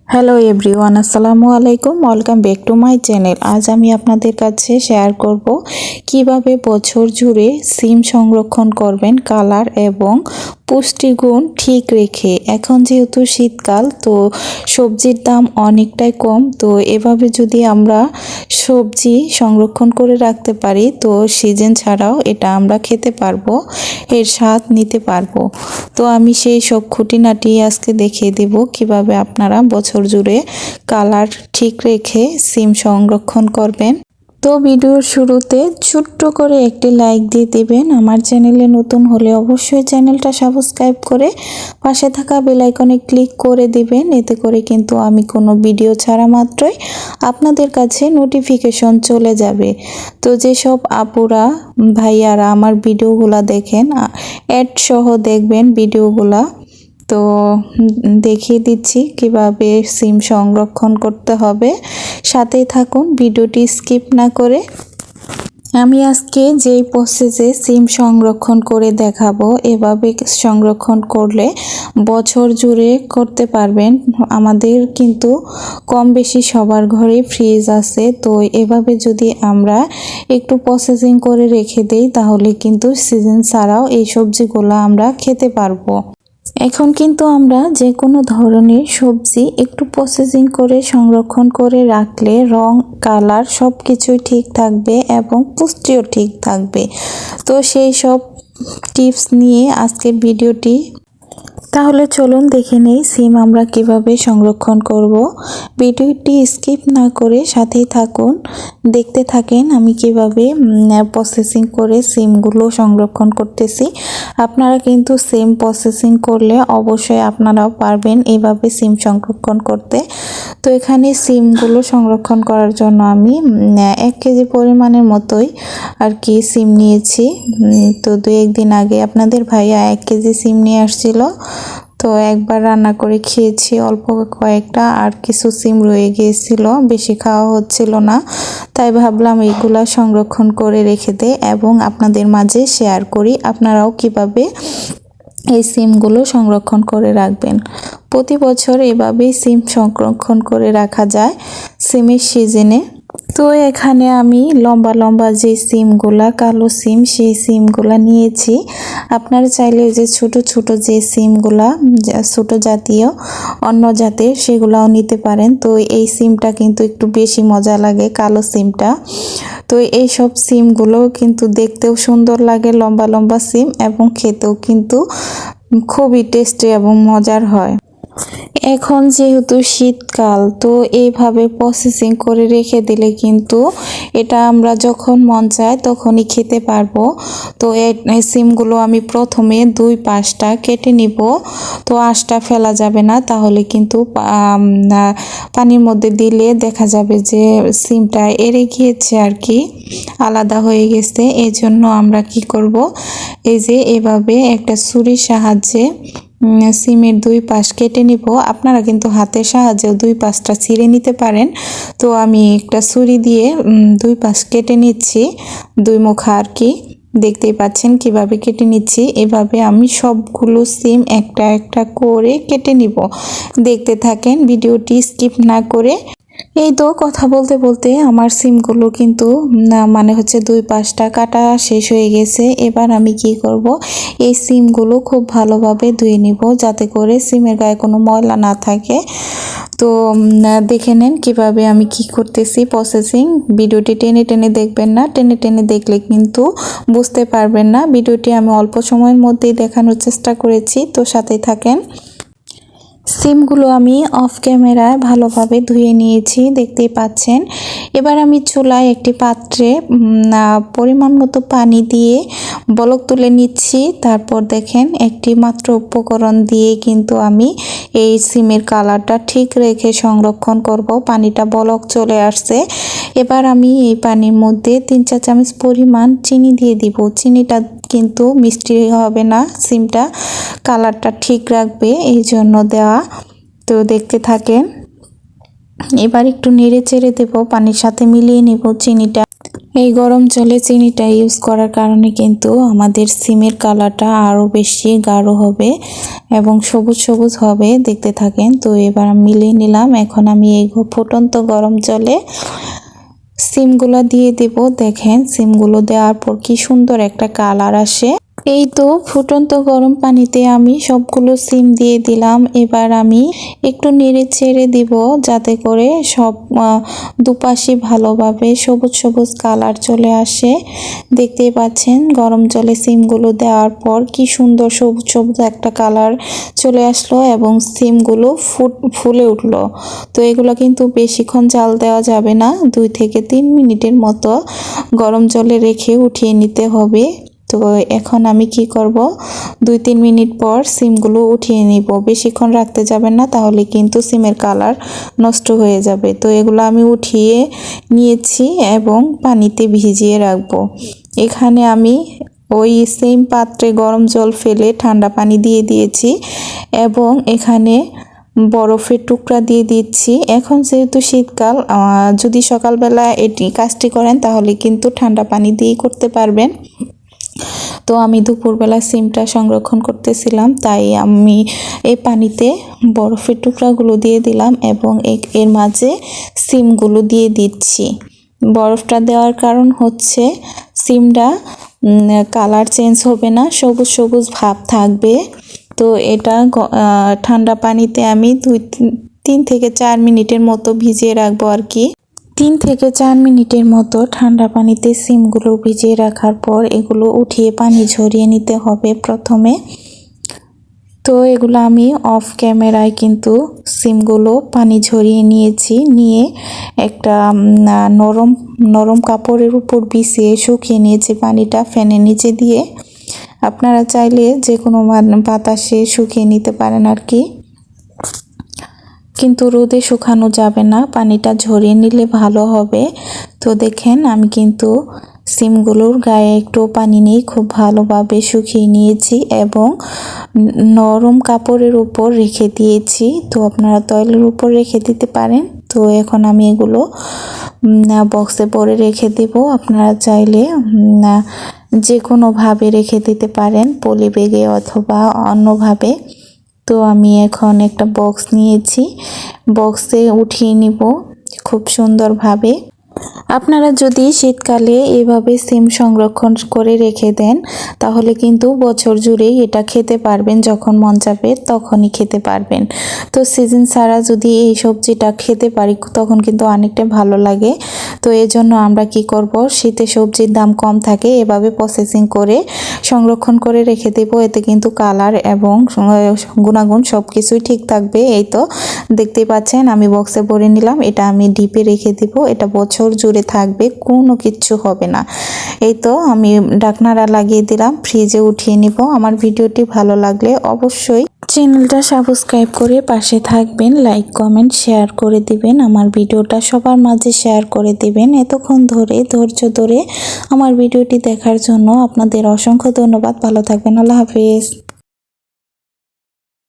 Hello everyone, আসসালামু আলাইকুম। Welcome back to my channel. আজ আমি আপনাদের কাছে শেয়ার করব কিভাবে বছর জুড়ে সিম সংরক্ষণ করবেন কালার এবং পুষ্টিগুণ ঠিক রেখে। এখন যেহেতু শীতকাল, তো সবজির দাম অনেকটাই কম, তো এভাবে যদি আমরা সবজি সংরক্ষণ করে রাখতে পারি তো সিজন ছাড়াও এটা আমরা খেতে পারবো, এর স্বাদ নিতে পারবো। তো আমি সেই সব খুঁটিনাটি আজকে দেখিয়ে দেব কিভাবে আপনারা বছর জুড়ে কালার ঠিক রেখে সিম সংরক্ষণ করবেন। তো ভিডিওর শুরুতে ছোট্ট করে একটি লাইক দিয়ে দিবেন। আমার চ্যানেলে নতুন হলে অবশ্যই চ্যানেলটা সাবস্ক্রাইব করে পাশে থাকা বেল আইকনে ক্লিক করে দিবেন। এতে করে কিন্তু আমি কোনো ভিডিও ছাড়া মাত্রই আপনাদের কাছে নোটিফিকেশন চলে যাবে। তো যেসব আপুরা ভাইয়ারা আমার ভিডিওগুলা দেখেন, অ্যাড সহ দেখবেন ভিডিওগুলা, তো দেখিয়ে দিচ্ছি কিভাবে সিম সংরক্ষণ করতে হবে। সাথেই থাকুন, ভিডিওটি স্কিপ না করে। আমি আজকে যেই প্রসেসে সিম সংরক্ষণ করে দেখাবো, এভাবে সংরক্ষণ করলে বছর জুড়ে করতে পারবেন। আমাদের কিন্তু কম বেশি সবার ঘরে ফ্রিজ আছে, তো এভাবে যদি আমরা একটু প্রসেসিং করে রেখে দেই তাহলে কিন্তু সিজন ছাড়াও এই সবজিগুলো আমরা খেতে পারবো। এখন কিন্তু আমরা যে কোনো ধরনের সবজি একটু প্রসেসিং করে সংরক্ষণ করে রাখলে রং, কালার সব কিছুই ঠিক থাকবে এবং পুষ্টিও ঠিক থাকবে। তো সেই সব টিপস নিয়ে আজকের ভিডিওটি। তাহলে চলুন দেখে নেই সিম আমরা কিভাবে সংরক্ষণ করব। ভিডিওটি স্কিপ না করে সাথেই থাকুন, দেখতে থাকেন আমি কিভাবে প্রসেসিং করে সিমগুলো সংরক্ষণ করতেছি। আপনারা কিন্তু সিম প্রসেসিং করলে অবশ্যই আপনারাও পারবেন এভাবে সিম সংরক্ষণ করতে। তো এখানে সিমগুলো সংরক্ষণ করার জন্য আমি 1 কেজি পরিমাণের মতোই আর কি সিম নিয়েছি। তো 2-1 দিন আগে আপনাদের ভাইয়া 1 কেজি সিম নিয়ে আসছিল, তো একবার রান্না করে খেয়েছি অল্প কয়েকটা, আর কিছু সিম রয়ে গিয়েছিল, বেশি খাওয়া হচ্ছিল না, তাই ভাবলাম এইগুলা সংরক্ষণ করে রেখে দেই এবং আপনাদের মাঝে শেয়ার করি আপনারাও কিভাবে এই সিমগুলো সংরক্ষণ করে রাখবেন। প্রতি বছর এভাবেই সিম সংরক্ষণ করে রাখা যায় সিমের সিজনে। তো এখানে আমি লম্বা লম্বা যে সিমগুলা, কালো সিম, সেই সিমগুলা নিয়েছি। আপনারা চাইলে যে ছোট ছোট যে সিমগুলা, ছোট জাতীয় অন্য জাতের, সেগুলাও নিতে পারেন। তো এই সিমটা কিন্তু একটু বেশি মজা লাগে, কালো সিমটা। তো এই সব সিমগুলো কিন্তু দেখতেও সুন্দর লাগে, লম্বা লম্বা সিম, এবং খেতেও কিন্তু খুবই টেস্টি এবং মজার হয়। এখন যেহেতু শীতকাল, তো এইভাবে প্রসেসিং করে রেখে দিলে কিন্তু এটা আমরা যখন মন চায় তখনই খেতে পারবো। তো এই সিমগুলো আমি প্রথমে 2 পাশটা কেটে নিব। তো আঁশটা ফেলা যাবে না, তাহলে কিন্তু পানির মধ্যে দিলে দেখা যাবে যে সিমটা এড়ে গিয়েছে আর কি, আলাদা হয়ে গেছে। এই জন্য আমরা কি করব, এই যে এভাবে একটা ছুরির সাহায্যে সিমের 2 পাশ কেটে নিব। আপনারা কিন্তু হাতের সাহায্যেও 2 পাশটা ছিঁড়ে নিতে পারেন। তো আমি একটা ছুরি দিয়ে 2 পাশ কেটে নিচ্ছি, 2 মুখা আর কি। দেখতেই পাচ্ছেন কিভাবে কেটে নিচ্ছি। এভাবে আমি সবগুলো সিম একটা একটা করে কেটে নিব। দেখতে থাকেন ভিডিওটি স্কিপ না করে। এই তো কথা বলতে বলতে আমার সিমগুলো কিন্তু মানে হচ্ছে 2 পাশটা কাটা শেষ হয়ে গেছে। এবার আমি কি করব, এই সিমগুলো খুব ভালোভাবে ধুয়ে নিব যাতে করে সিমের গায়ে কোনো ময়লা না থাকে। তো দেখে নেন কিভাবে আমি কি করতেছি প্রসেসিং। ভিডিওটি টেনে টেনে দেখবেন না, টেনে টেনে দেখলে কিন্তু বুঝতে পারবেন না। ভিডিওটি আমি অল্প সময়ের মধ্যেই দেখানোর চেষ্টা করেছি, তো সাথেই থাকেন। সিমগুলো আমি অফ ক্যামেরায় ভালোভাবে ধুয়ে নিয়েছি, দেখতেই পাচ্ছেন। এবার আমি চুলায় একটি পাত্রে পরিমাণ মতো পানি দিয়ে বলক তুলে নিচ্ছি। তারপর দেখেন একটি মাত্র উপকরণ দিয়ে কিন্তু আমি এই সিমের কালারটা ঠিক রেখে সংরক্ষণ করব। পানিটা বলক চলে আসছে। এবার আমি এই পানির মধ্যে 3-4 চামচ পরিমাণ চিনি দিয়ে দিব। চিনিটা কিন্তু মিষ্টি হবে না, সিমটা কালারটা ঠিক রাখবে, এই জন্য দেওয়া। তো দেখতে থাকেন। এবার একটু নেড়ে চেড়ে দেব, পানির সাথে মিলিয়ে নেব চিনিটা। এই গরম জলে চিনিটা ইউজ করার কারণে কিন্তু আমাদের সিমের কালারটা আরও বেশি গাঢ় হবে এবং সবুজ সবুজ হবে, দেখতে থাকেন। তো এবার আমি মিলিয়ে নিলাম। এখন আমি এই ফুটন্ত গরম জলে সিমগুলো দিয়ে দেব। দেখেন সিমগুলো দেওয়ার পর কি সুন্দর একটা কালার আসে। এই তো ফুটন্ত গরম পানিতে আমি সবগুলো সিম দিয়ে দিলাম। এবার আমি একটু নেড়ে ছেড়ে দিব যাতে করে সব দুপাশে ভালোভাবে সবুজ সবুজ কালার চলে আসে। দেখতেই পাচ্ছেন গরম জলে সিমগুলো দেওয়ার পর কি সুন্দর সবুজ সবুজ একটা কালার চলে আসলো এবং সিমগুলো ফুলে উঠলো। তো এগুলো কিন্তু বেশিক্ষণ জাল দেওয়া যাবে না, 2 থেকে 3 মিনিটের মতো গরম জলে রেখে উঠিয়ে নিতে হবে। তো এখন আমি কি করব, 2-3 মিনিট পর সিমগুলো উঠিয়ে নিব। বেশিক্ষণ রাখতে যাবেন না, তাহলে কিন্তু সিমের কালার নষ্ট হয়ে যাবে। তো এগুলো আমি উঠিয়ে নিয়েছি এবং পানিতে ভিজিয়ে রাখবো। এখানে আমি ওই সেম পাত্রে গরম জল ফেলে ঠান্ডা পানি দিয়ে দিয়েছি এবং এখানে বরফের টুকরা দিয়ে দিচ্ছি। এখন যেহেতু শীতকাল, যদি সকালবেলা এটি কাজটি করেন তাহলে কিন্তু ঠান্ডা পানি দিয়েই করতে পারবেন। তো আমি দুপুরবেলা সিমটা সংরক্ষণ করতেছিলাম, তাই আমি এই পানিতে বরফের টুকরাগুলো দিয়ে দিলাম এবং এর মাঝে সিমগুলো দিয়ে দিচ্ছি। বরফটা দেওয়ার কারণ হচ্ছে সিমটা কালার চেঞ্জ হবে না, সবুজ সবুজ ভাব থাকবে। তো এটা ঠান্ডা পানিতে আমি 3 থেকে 4 মিনিটের মতো ভিজিয়ে রাখবো আর কি। 3 থেকে 4 মিনিটের মতো ঠান্ডা পানিতে সিমগুলো ভিজিয়ে রাখার পর এগুলো উঠিয়ে পানি ঝরিয়ে নিতে হবে প্রথমে। তো এগুলো আমি অফ ক্যামেরায় কিন্তু সিমগুলো পানি ঝরিয়ে নিয়েছি, নিয়ে একটা নরম কাপড়ের উপর বিছিয়ে শুকিয়ে নিয়েছি পানিটা ফ্যানের নিচে দিয়ে। আপনারা চাইলে যে কোনো বাতাসে শুকিয়ে নিতে পারেন আর কি, কিন্তু রোদে শুকানো যাবে না, পানিটা ঝরিয়ে নিলে ভালো হবে। তো দেখেন আমি কিন্তু সিমগুলোর গায়ে একটু পানি নেই, খুব ভালোভাবে শুকিয়ে নিয়েছি এবং নরম কাপড়ের উপর রেখে দিয়েছি। তো আপনারা তৈলের উপর রেখে দিতে পারেন। তো এখন আমি এগুলো বক্সে ভরে রেখে দেব। আপনারা চাইলে যে কোনোভাবে রেখে দিতে পারেন, পলি ব্যাগে অথবা অন্যভাবে। তো আমি এখন একটা বক্স নিয়েছি, বক্সে উঠিয়ে নিব খুব সুন্দরভাবে। আপনারা যদি শীতকালে এভাবে সিম সংরক্ষণ করে রেখে দেন তাহলে কিন্তু বছর জুড়েই এটা খেতে পারবেন, যখন মন চাবে তখনই খেতে পারবেন। তো সিজন ছাড়া যদি এই সবজিটা খেতে পারি তখন কিন্তু অনেকটা ভালো লাগে। তো এজন্য আমরা কি করব, শীতে সবজির দাম কম থাকে, এভাবে প্রসেসিং করে সংরক্ষণ করে রেখে দেব। এতে কিন্তু কালার এবং গুণাগুণ সব কিছুই ঠিক থাকবে। এই তো দেখতেই পাচ্ছেন আমি বক্সে ভরে নিলাম, এটা আমি ডিপে রেখে দেব। এটা বছর জুড়ে থাকবে, কোনো কিচ্ছু হবে না। এই তো আমি ঢাকনাটা লাগিয়ে দিলাম, ফ্রিজে উঠিয়ে নিব। আমার ভিডিওটি ভালো লাগলে অবশ্যই চ্যানেলটা সাবস্ক্রাইব করে পাশে থাকবেন, লাইক কমেন্ট শেয়ার করে দিবেন, আমার ভিডিওটা সবার মাঝে শেয়ার করে দিবেন। এতক্ষণ ধরে ধৈর্য ধরে আমার ভিডিওটি দেখার জন্য আপনাদের অসংখ্য ধন্যবাদ। ভালো থাকবেন, আল্লাহ হাফেজ।